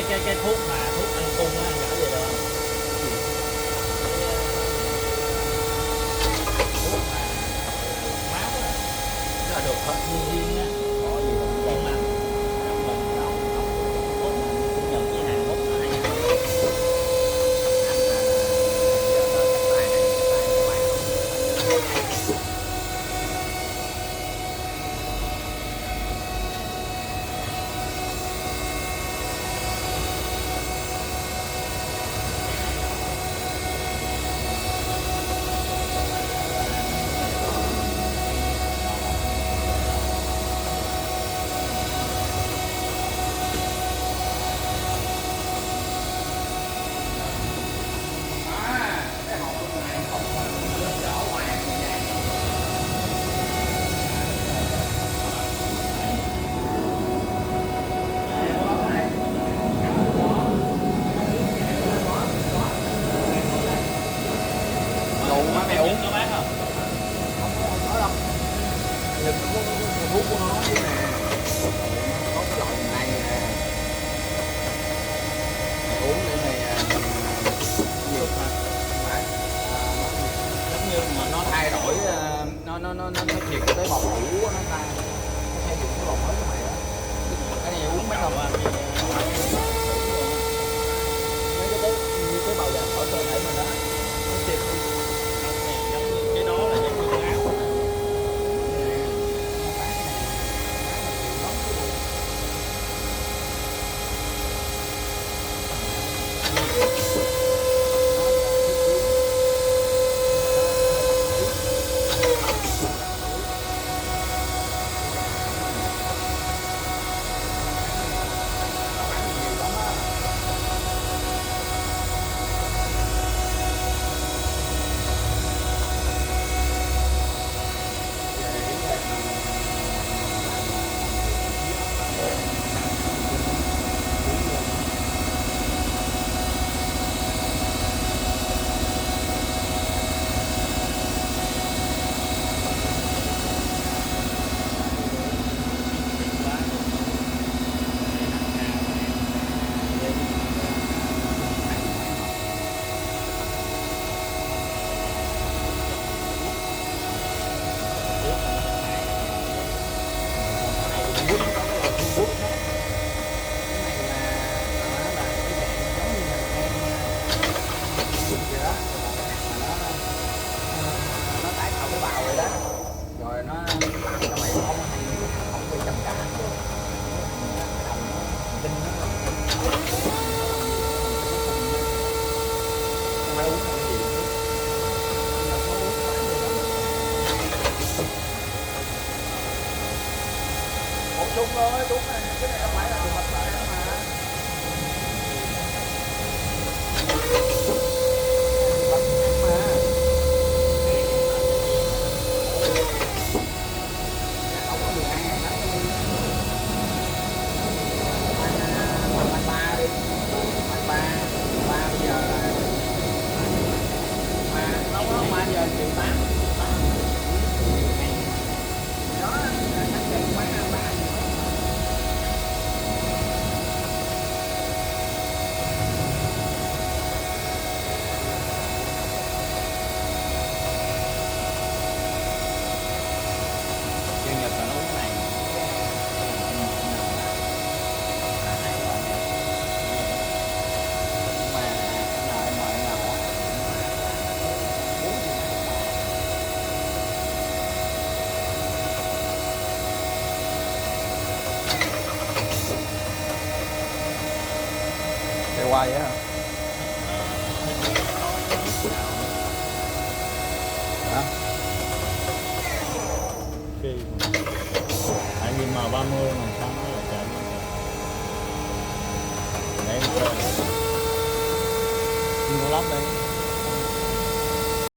cái thuốc mà thuốc ăn cung á, anh gửi về được không? Thuốc mà máu á, nó là được hết nguyên viên á, có gì không nhưng mà trong lần đâu thuốc mà cũng nhận với Hàn Quốc nó hay Đủ má mày uống. có bán không? Không có đâu. Đừng có thuốc của nó chứ nè. Có cái loại này nè. Mày uống để mày nhiều mà phải Giống như mà nó thay đổi nó triệt cái tế bào cũ nó thay dựng cái bào mới cho mày đó. Cái này uống mấy đầu lần á, mấy cái tế như tế bào già ở cơ thể mình đó nó triệt đi. giống như cái đó là giống như áo á. Nó tái tạo tế bào rồi đó, rồi nó làm cho mày không bị trầm cảm. Tinh nó mày uống cái gì một chút thôi, đúng rồi, cái này không phải là mật lại đâu mà. Nhật là nó uống này. Để quay á. Hả? Khi tại vì M30 mà sao nó là chạy để mà không có lắp đây.